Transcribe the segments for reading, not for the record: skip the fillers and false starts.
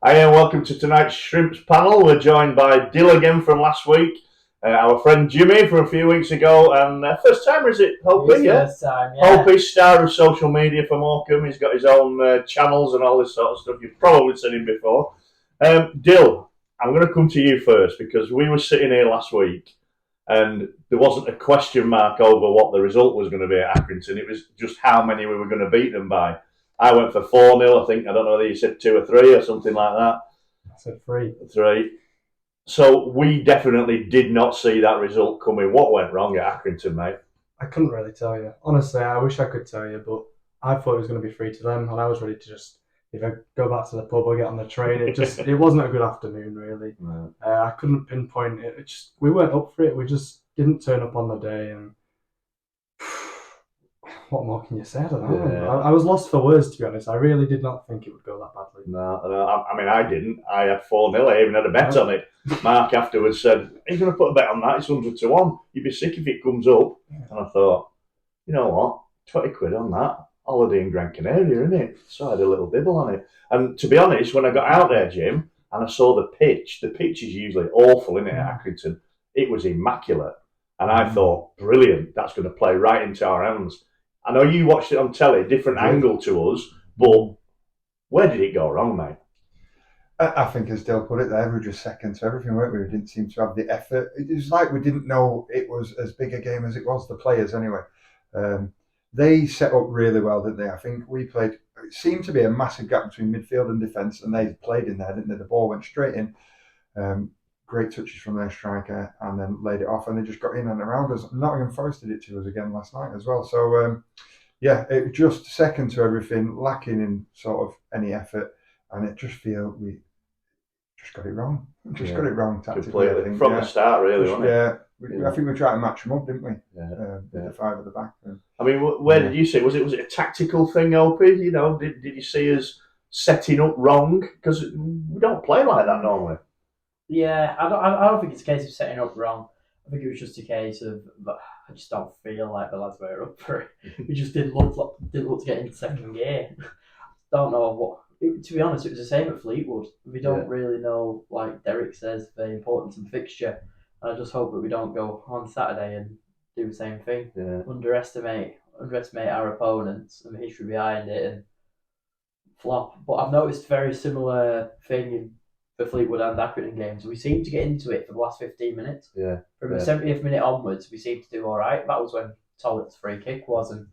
Hi and welcome to tonight's Shrimps panel. We're joined by Dill again from last week, our friend Jimmy from a few weeks ago, and first timer, is it, Hopey? Yeah. First time, yeah. Hopey, star of social media for Morecambe. He's got his own channels and all this sort of stuff. You've probably seen him before. Dill, I'm going to come to you first because we were sitting here last week and there wasn't a question mark over what the result was going to be at Accrington. It was just how many we were going to beat them by. I went for 4-0, I think. I don't know whether you said 2 or 3 or something like that. I said 3. 3. So we definitely did not see that result coming. What went wrong at Accrington, mate? I couldn't really tell you. Honestly, I wish I could tell you, but I thought it was going to be 3 to them, and I was ready to just either go back to the pub or get on the train. It wasn't a good afternoon, really. No. I couldn't pinpoint it. We weren't up for it. We just didn't turn up on the day, and what more can you say? I don't know. Yeah. I was lost for words, to be honest. I really did not think it would go that badly. No. I mean, I didn't. I had 4-0. I even had a bet on it. Mark afterwards said, "Are you going to put a bet on that? It's 100 to 1. You'd be sick if it comes up." And I thought, you know what? 20 quid on that. Holiday in Gran Canaria, isn't it? So I had a little dibble on it. And to be honest, when I got out there, Jim, and I saw the pitch is usually awful, isn't it, at Accrington? It was immaculate. And I thought, brilliant, that's going to play right into our hands. I know you watched it on telly, different angle to us, but where did it go wrong, mate? I think, as Dale put it, there, we were just second to everything, weren't we? We didn't seem to have the effort. It was like we didn't know it was as big a game as it was, the players anyway. They set up really well, didn't they? I think we played, it seemed to be a massive gap between midfield and defence, and they played in there, didn't they? The ball went straight in. Great touches from their striker, and then laid it off, and they just got in and around us. Nottingham Forest did it to us again last night as well. So, it just second to everything, lacking in sort of any effort, and it just feel we just got it wrong. Got it wrong tactically. Completely. I think. From the start, really, wasn't it? I think we tried to match them up, didn't we? With the 5 at the back. I mean, where did you see? Was it a tactical thing, Opie? You know, did you see us setting up wrong? Because we don't play like that normally. Yeah, I don't think it's a case of setting up wrong. I think it was just a case of I just don't feel like the lads were up for it. We just didn't look to get into second gear. Don't know what. To be honest, it was the same at Fleetwood. We don't really know, like Derek says, the importance of the fixture. And I just hope that we don't go on Saturday and do the same thing. Yeah. Underestimate our opponents and the history behind it and flop. But I've noticed a very similar thing in the Fleetwood and Accrington games. We seem to get into it for the last 15 minutes. Yeah. From the 70th minute onwards, we seem to do all right. That was when Tollett's free kick was, and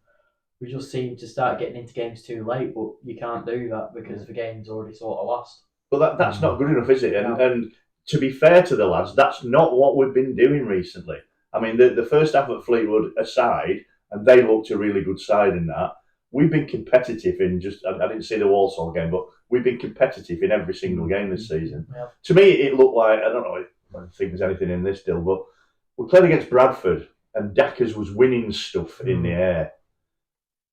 we just seem to start getting into games too late. But you can't do that because the game's already sort of lost. But that's not good enough, is it? And to be fair to the lads, that's not what we've been doing recently. I mean, the first half at Fleetwood aside, and they looked a really good side in that. We've been competitive in I didn't see the Walsall game, but we've been competitive in every single game this season. Yeah. To me, it looked like, I don't know if I think there's anything in this still, but we played against Bradford and Dackers was winning stuff in the air.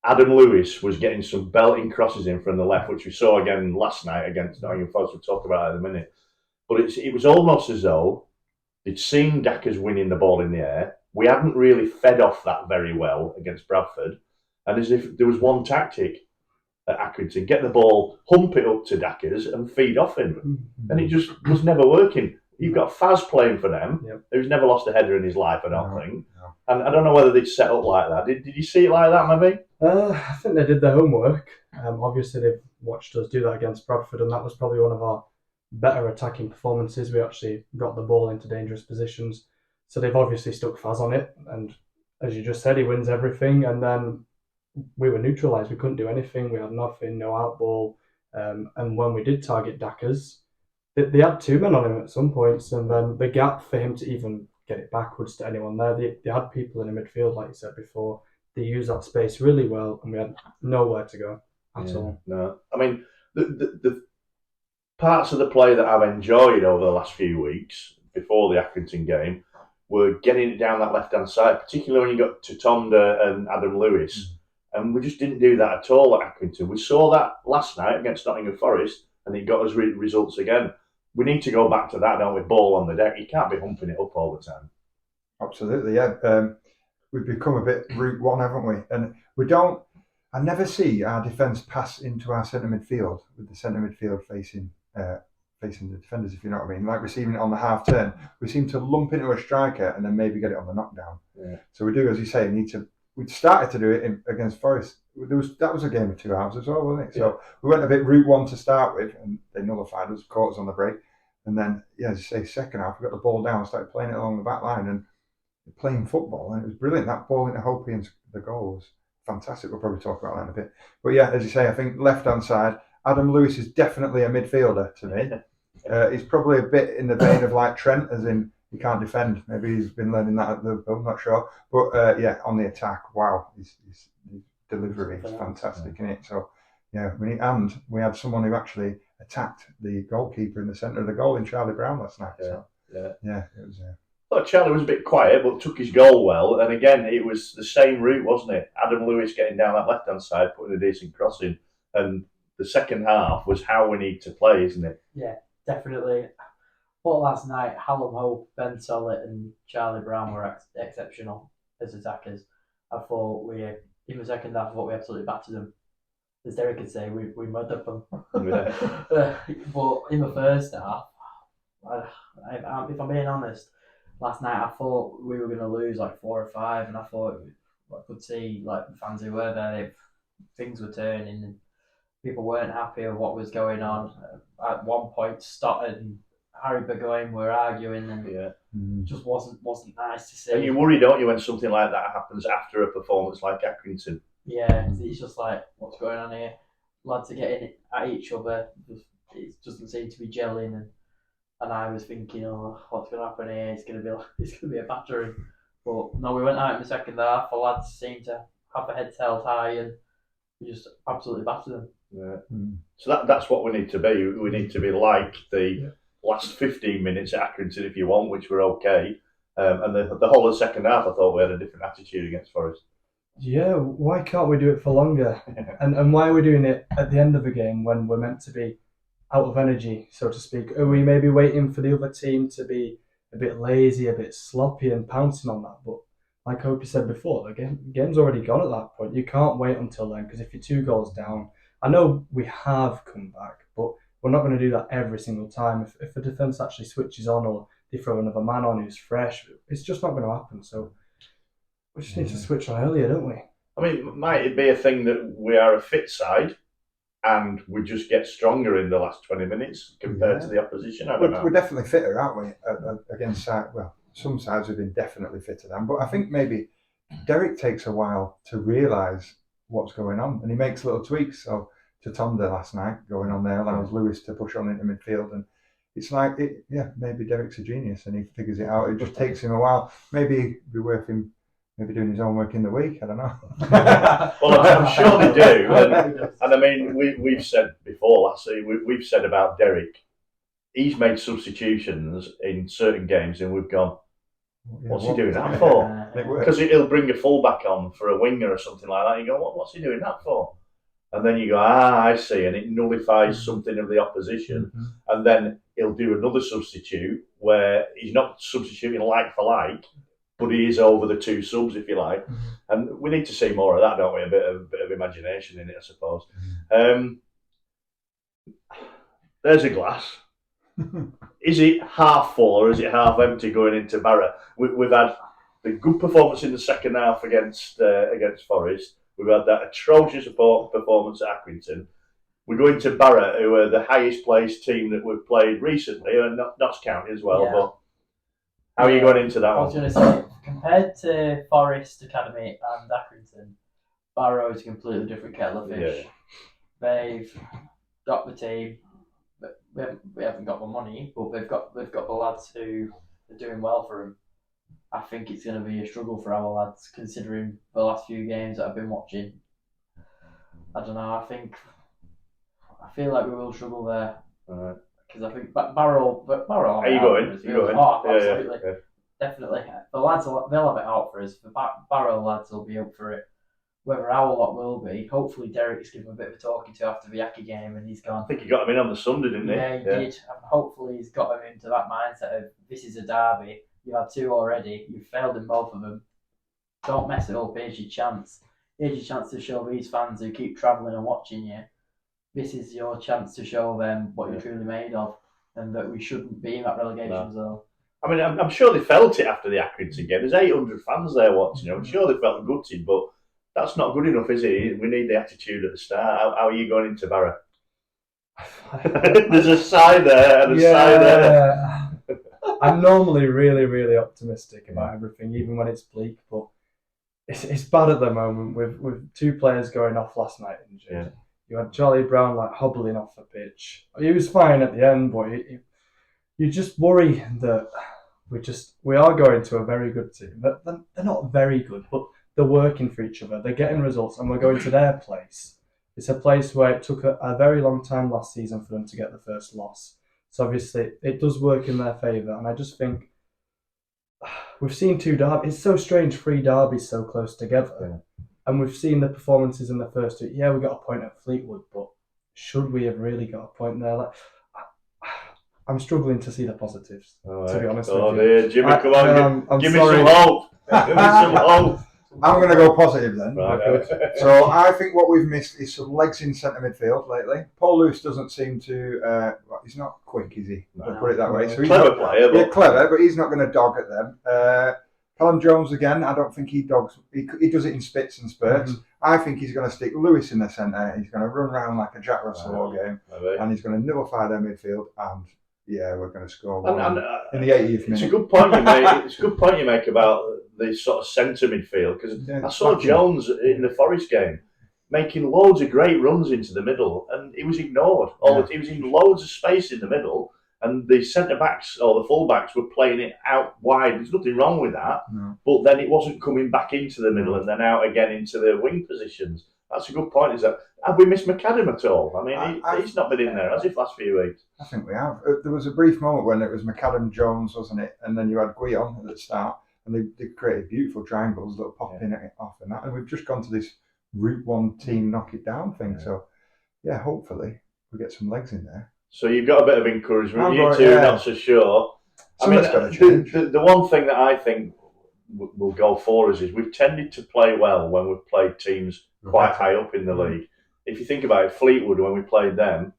Adam Lewis was getting some belting crosses in from the left, which we saw again last night against Nottingham Forest. We'll talk about it in a minute. But it was almost as though they'd seen Dackers winning the ball in the air. We hadn't really fed off that very well against Bradford. And as if there was one tactic at Accrington, get the ball, hump it up to Dackers and feed off him. And it just was never working. You've got Faz playing for them, who's never lost a header in his life, I don't think. No. And I don't know whether they'd set up like that. Did you see it like that, maybe? I think they did their homework. Obviously, they've watched us do that against Bradford, and that was probably one of our better attacking performances. We actually got the ball into dangerous positions. So they've obviously stuck Faz on it. And as you just said, he wins everything. And then we were neutralised. We couldn't do anything. We had nothing, no outball. And when we did target Dackers, they had 2 men on him at some points. And then the gap for him to even get it backwards to anyone there, they had people in the midfield, like you said before. They used that space really well, and we had nowhere to go at all. No, I mean, the parts of the play that I've enjoyed over the last few weeks before the Accrington game were getting it down that left-hand side, particularly when you got to Tonda and Adam Lewis. And we just didn't do that at all at Accrington. We saw that last night against Nottingham Forest, and it got us results again. We need to go back to that, don't we? Ball on the deck. You can't be humping it up all the time. Absolutely, yeah. We've become a bit route one, haven't we? And we don't. I never see our defence pass into our centre midfield with the centre midfield facing facing the defenders, if you know what I mean. Like receiving it on the half turn, we seem to lump into a striker and then maybe get it on the knockdown. Yeah. So we do, as you say, we started to do it against Forest. That was a game of 2 halves as well, wasn't it? Yeah. So we went a bit route one to start with, and they nullified us, caught us on the break. And then, as you say, second half, we got the ball down, started playing it along the back line and playing football, and it was brilliant. That ball into Hopey and the goal was fantastic. We'll probably talk about that in a bit. But yeah, as you say, I think left-hand side, Adam Lewis is definitely a midfielder to me. He's probably a bit in the vein of like Trent, as in he can't defend. Maybe he's been learning that at Liverpool, I'm not sure. But yeah, on the attack, wow, his delivery is fantastic, isn't it? So yeah, we had someone who actually attacked the goalkeeper in the centre of the goal in Charlie Brown last night. So yeah, it was. I thought Charlie was a bit quiet, but took his goal well. And again, it was the same route, wasn't it? Adam Lewis getting down that left-hand side, putting a decent cross in. And the second half was how we need to play, isn't it? Yeah, definitely. But last night, Hallam Hope, Ben Sollett and Charlie Brown were exceptional as attackers. I thought in the second half, I thought we absolutely battered them. As Derek could say, we murdered them. Yeah. But in the first half, if I'm being honest, last night I thought we were going to lose like 4 or 5, and I thought I could see like the fans who were there, things were turning and people weren't happy with what was going on. At one point, Stott and Harry Burgoyne were arguing, and it just wasn't nice to see. And you worry, don't you, when something like that happens after a performance like Accrington? Yeah, it's just like, what's going on here? Lads are getting at each other. It doesn't seem to be gelling, and I was thinking, oh, what's going to happen here? It's going to be a battering. But no, we went out in the second half. The lads seemed to have their heads held high, and we just absolutely battered them. Yeah. So that's what we need to be. We need to be like the last 15 minutes at Accrington, if you want, which were okay. And the whole of the second half, I thought we had a different attitude against Forest. Yeah, why can't we do it for longer? And why are we doing it at the end of the game when we're meant to be out of energy, so to speak? Are we maybe waiting for the other team to be a bit lazy, a bit sloppy and pouncing on that? But like Hopey said before, the game's already gone at that point. You can't wait until then, because if you're 2 goals down, I know we have come back, but we're not going to do that every single time. If the defence actually switches on or they throw another man on who's fresh, it's just not going to happen. So we just need to switch on earlier, don't we? I mean, might it be a thing that we are a fit side and we just get stronger in the last 20 minutes compared to the opposition? I don't know. We're definitely fitter, aren't we? Against some sides have been definitely fitter than. But I think maybe Derek takes a while to realise what's going on, and he makes little tweaks. So to Tonda last night, going on there, allows Lewis to push on into midfield, and it's like, maybe Derek's a genius and he figures it out. It just takes him a while. Maybe it'd be worth him maybe doing his homework in the week. I don't know. Well, I'm sure they do. And I mean, we've said before, we've said about Derek, he's made substitutions in certain games and we've gone, what's he doing that for? Because he'll bring a fullback on for a winger or something like that. You go, what's he doing that for? And then you go, I see, and it nullifies something of the opposition. And then he'll do another substitute where he's not substituting like for like, but he is over the 2 subs, if you like. And we need to see more of that, don't we? A bit of imagination in it, I suppose. There's a glass. Is it half full or is it half empty going into Barrow? We've had the good performance in the second half against Forest. We've had that atrocious performance at Accrington. We're going to Barrow, who are the highest placed team that we've played recently, and Notts County as well. Yeah. But how are you going into that one? I was going to say, compared to Forest Academy and Accrington, Barrow is a completely different kettle of fish. Yeah. They've got the team. We haven't got the money, but they've got the lads who are doing well for them. I think it's going to be a struggle for our lads, considering the last few games that I've been watching. I don't know. I feel like we will struggle there. Because I think Barrow. Are you going? Oh, absolutely, yeah. Definitely. The lads they'll have it out for us. The Barrow lads will be up for it. Whether our lot will be, hopefully Derek's given a bit of a talking to after the Aki game, and he's gone. I think he got him in on the Sunday, didn't he? Yeah, he did. And hopefully he's got him into that mindset of, this is a derby. You had 2 already. You've failed in both of them. Don't mess it up. Here's your chance. Here's your chance to show these fans who keep travelling and watching you. This is your chance to show them what you're truly made of. and that we shouldn't be in that relegation zone. I mean, I'm sure they felt it after the Accrington game. There's 800 fans there watching. I'm sure they felt gutted, but that's not good enough, is it? We need the attitude at the start. How are you going into Barrow? There's a sigh there and a sigh there. I'm normally really, really optimistic about everything, even when it's bleak, but it's bad at the moment with 2 players going off last night injured. Yeah. You had Charlie Brown hobbling off the pitch. He was fine at the end, but you just worry that we are going to a very good team. They're not very good, but they're working for each other. They're getting results, and we're going to their place. It's a place where it took a very long time last season for them to get the first loss. So obviously it does work in their favour, and I just think we've seen 2 derbies. It's so strange, 3 derbies so close together, and we've seen the performances in the first 2. Yeah, we got a point at Fleetwood, but should we have really got a point there? I'm struggling to see the positives, to be honest with you. Dear. Jimmy, come on, give me sorry. some hope. Give me some hope. I'm going to go positive then. Right. So I think what we've missed is some legs in centre midfield lately. Paul Lewis doesn't seem to. He's not quick, is he? I'll put it that way. So he's clever player, but clever, but he's not going to dog at them. Callum Jones again. I don't think he dogs. He does it in spits and spurts. Mm-hmm. I think he's going to stick Lewis in the centre. He's going to run around like a Jack Russell all game, and he's going to nullify their midfield. And we're going to score in the 80th minute. It's a good point you make. It's a good point you make about the sort of centre midfield, because I saw Jones in the Forest game making loads of great runs into the middle, and he was ignored. He was in loads of space in the middle, and the centre backs or the full backs were playing it out wide. There's nothing wrong with that, but then it wasn't coming back into the middle and then out again into the wing positions. That's a good point. Is that have we missed McAdam at all? I mean, he's not been in there, has he, last few weeks? I think we have. There was a brief moment when it was McAdam, Jones, wasn't it? And then you had Guillon at the start. And they created beautiful triangles that were popping it off and that. And we've just gone to this Route 1 team knock it down thing. So, hopefully we get some legs in there. So you've got a bit of encouragement. You two are not so sure. The one thing that I think will go for us is we've tended to play well when we've played teams quite high up in the league. If you think about it, Fleetwood, when we played them,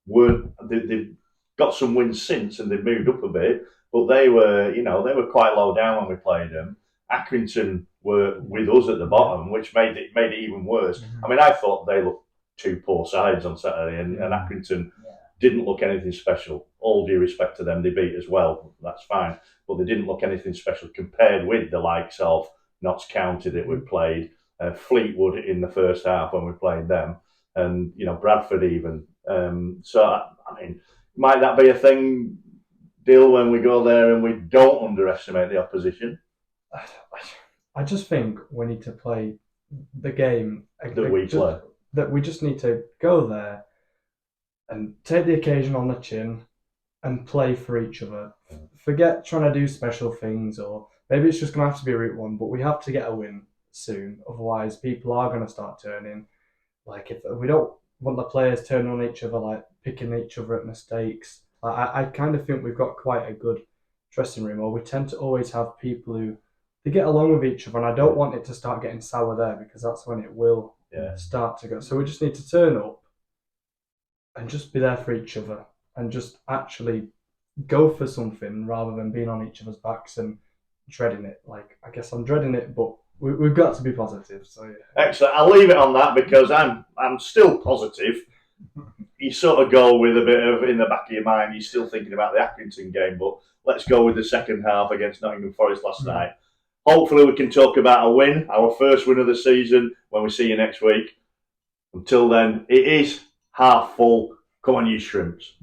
they've got some wins since and they've moved up a bit. But they were quite low down when we played them. Accrington were with us at the bottom, which made it even worse. Mm-hmm. I mean, I thought they looked 2 poor sides on Saturday, and Accrington didn't look anything special. All due respect to them, they beat as well. That's fine, but they didn't look anything special compared with the likes of Notts County that we played, Fleetwood in the first half when we played them, and Bradford even. So I mean, might that be a thing? Deal when we go there and we don't underestimate the opposition. I just think we need to play the game that we play. That we just need to go there and take the occasion on the chin and play for each other. Forget trying to do special things, or maybe it's just going to have to be Route 1, but we have to get a win soon. Otherwise, people are going to start turning. If we don't want the players turning on each other, picking each other at mistakes. I kind of think we've got quite a good dressing room, or we tend to always have people who they get along with each other, and I don't want it to start getting sour there, because that's when it will start to go. So we just need to turn up and just be there for each other and just actually go for something rather than being on each other's backs and dreading it. I guess I'm dreading it, but we've got to be positive. So Excellent. I'll leave it on that because I'm still positive. You sort of go with a bit of, in the back of your mind, you're still thinking about the Accrington game, but let's go with the second half against Nottingham Forest last night. Hopefully we can talk about a win, our first win of the season, when we see you next week. Until then, it is half full. Come on, you shrimps.